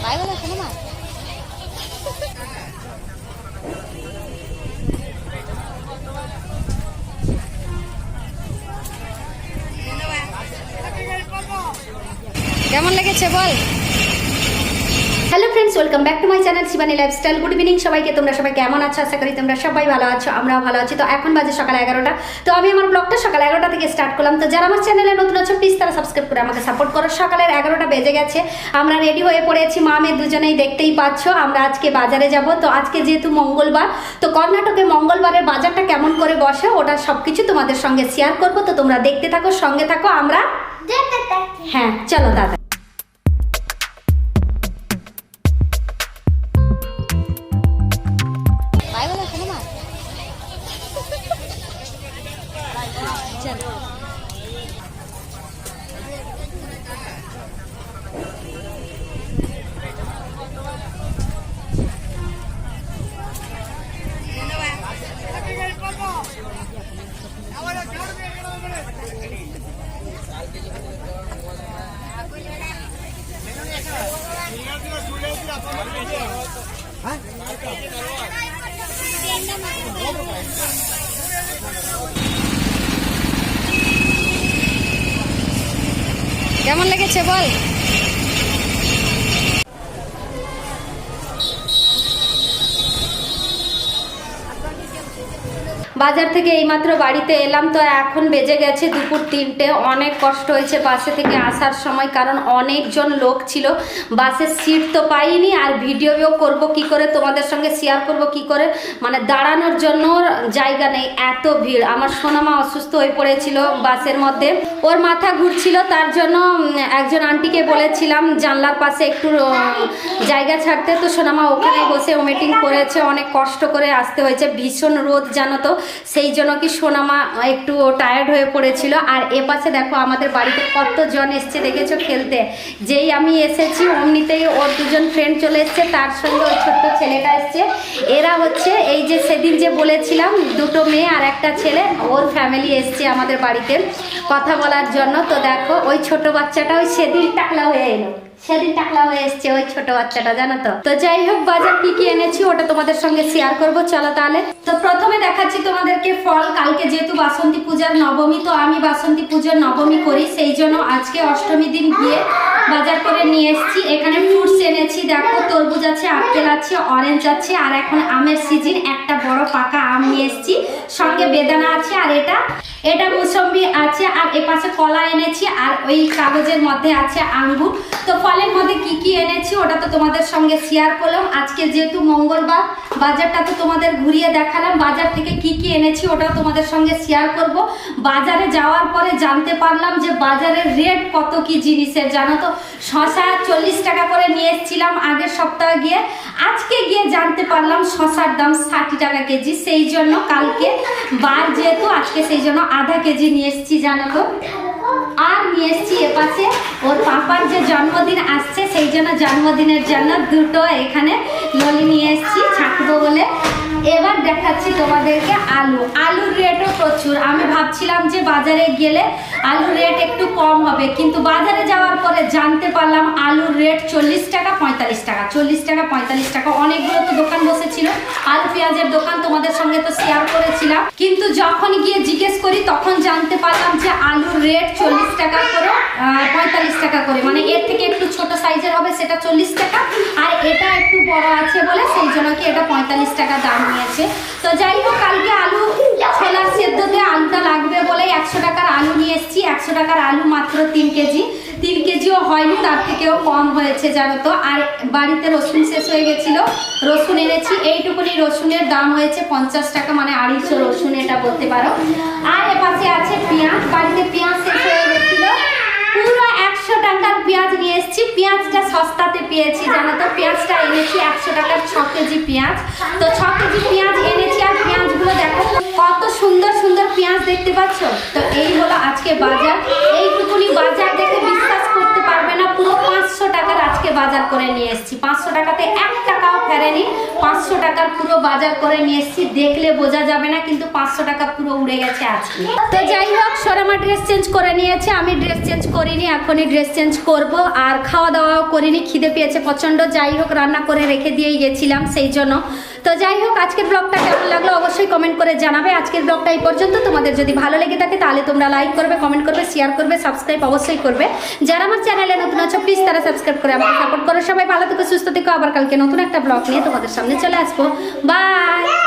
Bible আছে না? কেমন লেগেছে বল। Hello friends, welcome back to my channel Shivani lifestyle. Good evening সবাইকে। তোমরা সবাই কেমন আছো? আশা করি তোমরা সবাই ভালো আছো, আমরাও ভালো আছি। তো এখন বাজে সকাল 11টা। তো আমি আমার ব্লগটা সকাল 11টা থেকে স্টার্ট করলাম। তো যারা আমার চ্যানেলে নতুন আছো প্লিজ তারা সাবস্ক্রাইব করে আমাকে সাপোর্ট করো। সকালের 11টা বেজে গেছে, আমরা রেডি হয়ে পড়েছি। মা মেয়ে দুজনেই দেখতেই পাচ্ছ। আমরা আজকে বাজারে যাব। তো আজকে যেহেতু মঙ্গলবার, তো কর্ণাটকে মঙ্গলবারের বাজারটা কেমন করে বসে ওটা সবকিছু তোমাদের সঙ্গে শেয়ার করবো। তো তোমরা দেখতে থাকো, সঙ্গে থাকো। আমরা হ্যাঁ চলো দাদা। কেমন লেগেছে বল। বাজার থেকে এইমাত্র বাড়িতে এলাম। তো এখন বেজে গেছে দুপুর 3টে। অনেক কষ্ট হয়েছে বাসে থেকে আসার সময়, কারণ অনেকজন লোক ছিল। বাসের সিট তো পাইনি, আর ভিডিও করব কি করে, তোমাদের সঙ্গে শেয়ার করব কি করে, মানে দাঁড়ানোর জন্য জায়গা নেই, এত ভিড়। আমার সোনামা অসুস্থ হয়ে পড়েছিল বাসের মধ্যে, ওর মাথা ঘুরছিল। তার জন্য একজন আন্টিকে বলেছিলাম জানলার পাশে একটু জায়গা ছাড়তে। তো সোনামা ওখানে বসে ওমেটিং করেছে, অনেক কষ্ট করে আসতে হয়েছে। ভীষণ রোদ জানো তো, সেই জন্য কি সোনামা একটু টায়ার্ড হয়ে পড়েছিল। আর এপাশে দেখো আমাদের বাড়িতে কতজন এসছে দেখেছো খেলতে। যেই আমি এসেছি অমনিতেই ওর দুজন ফ্রেন্ড চলে এসছে, তার সঙ্গে ওই ছোট্ট ছেলেটা এসছে। এরা হচ্ছে এই যে সেদিন যে বলেছিলাম দুটো মেয়ে আর একটা ছেলে, ওর ফ্যামিলি এসছে আমাদের বাড়িতে কথা বলার জন্য। তো দেখো ওই ছোট বাচ্চাটা ওই সেদিন টাকলা হয়ে এলো, সেদিন টাকলা হয়ে এসছে ওই ছোট বাচ্চাটা, জানো তো। তো যাই হোক, বাজার কি কি এনেছি ওটা তোমাদের সঙ্গে শেয়ার করব, চলো তাহলে। তো প্রথমে দেখাচ্ছি তোমাদেরকে ফল। কালকে যেহেতু বাসন্তী পূজার নবমী, তো আমি বাসন্তী পূজার নবমী করি, সেই জন্য আজকে অষ্টমী দিন গিয়ে বাজার করে নিয়ে এসেছি। এখানে ফ্রুটস এনেছি, দেখো তরমুজ আছে, আপেল আছে, অরেঞ্জ আছে, আর এখন আমের সিজন, একটা বড় পাকা আম নিয়ে এসেছি, সঙ্গে বেদানা আছে, আর এটা মুসম্বি আছে, আর এপাশে কলা এনেছি, আর ওই কাগজের মধ্যে আছে আঙ্গুর। তো ফলের মধ্যে কি কি এনেছি ওটা তো তোমাদের সঙ্গে শেয়ার করলাম। আজকে যেহেতু মঙ্গলবার, বাজারটা তো তোমাদের ঘুরিয়ে দেখালাম। বাজার থেকে কি কি এনেছি ওটাও তোমাদের সঙ্গে শেয়ার করব। বাজারে যাওয়ার পরে জানতে পারলাম যে বাজারের রেট কত কি জিনিসের, জানো তো। শশা 40 টাকা করে নিয়ে এসেছিলাম আগের সপ্তাহে গিয়ে, আজকে গিয়ে জানতে পারলাম শশার দাম 60 টাকা কেজি। সেই জন্য কালকে বার যেহেতু আজকে, সেই জন্য আধা কেজি নিয়ে এসেছি, জানো তো। আর নিয়ে এসেছি এপাশে ওর পাপার যে জন্মদিন আসছে, সেই জন্য জন্মদিনের জন্য দুটো এখানে ললি নিয়ে এসেছি ছাকবো বলে। এবার দেখাচ্ছি তোমাদেরকে আলুর রেটও প্রচুর। আমি ভাবছিলাম যে বাজারে গেলে আলুর রেট একটু কম হবে, কিন্তু বাজারে যাওয়ার পরে জানতে পারলাম আলুর রেট 40 টাকা 45 টাকা, 40 টাকা 45 টাকা। অনেকগুলো তো দোকান বসেছিল, আলু পেঁয়াজের দোকান, তোমাদের সঙ্গে তো শেয়ার করেছিলাম। কিন্তু যখন গিয়ে জিজ্ঞেস করি তখন জানতে পারলাম যে আলুর রেট 40 টাকা করে, 45 টাকা করে, মানে এর থেকে একটু ছোট সাইজের হবে সেটা 40 টাকা, আর এটা একটু বড় আছে বলে সেই জন্য কি এটা 45 টাকা দাম নিয়েছে। তো যাই হোক, কালকে আলু ছোলার সেদ্ধতে আলুটা লাগবে বলে 100 টাকার আলু নিয়ে এসেছি। 100 টাকার আলু মাত্র 3 কেজি, 3 কেজিও হয়নি, তার থেকেও কম হয়েছে, জানো তো। আর বাড়িতে রসুন শেষ হয়ে গেছিল, রসুন এনেছি। এইটুকুনি রসুনের দাম হয়েছে 50 টাকা, মানে 250 রসুন এটা বলতে পারো। আর এপাশে আছে পেঁয়াজ, বাড়িতে পেঁয়াজ শেষ হয়ে গেছিল, পুরো 100 টাকার পেঁয়াজ নিয়ে এসেছি। পেঁয়াজটা সস্তাতে পেয়েছি, জানো তো। পেঁয়াজটা এনেছি 100 টাকার 6 কেজি পেঁয়াজ। তো 6 কেজি পেঁয়াজ এনেছি, আর পেঁয়াজগুলো দেখো কত সুন্দর সুন্দর পেঁয়াজ, দেখতে পাচ্ছ। তো এই হলো আজকে বাজার। এইটুকুনি বাজার দেখে বিশ্বাস করতে পারবে না, পুরো 500 টাকার আজকে বাজার করে নিয়ে এসেছি। 500 টাকাতে 1 টাকাও ফেরেনি, 500 টাকার পুরো বাজার করে নিয়ে এসেছি। দেখলে বোঝা যাবে না, কিন্তু 500 টাকা পুরো উড়ে গেছে আজকে। তো যাই হোক, সোনামা ড্রেস চেঞ্জ করে নিয়েছে, আমি ড্রেস চেঞ্জ করিনি, এখনই ড্রেস চেঞ্জ করব। আর খাওয়া দাওয়াও করিনি, খিদে পেয়েছে প্রচণ্ড। যাই হোক রান্না করে রেখে দিয়েই গেছিলাম সেই জন্য। তো যাই হোক আজকের ব্লগটা কেমন লাগলো অবশ্যই কমেন্ট করে জানাবে। আজকের ব্লগটা এই পর্যন্ত। তোমাদের যদি ভালো লেগে থাকে তাহলে তোমরা লাইক করবে, কমেন্ট করবে, শেয়ার করবে, সাবস্ক্রাইব অবশ্যই করবে। যারা আমার চ্যানেলে নতুন আছো প্লিজ তারা সাবস্ক্রাইব করে আমাকে সাপোর্ট করো। সবাই ভালো থেকো, সুস্থ থেকো। আবার কালকে নতুন একটা ব্লগ নিয়ে তোমাদের সামনে চলে আসবো। বাই।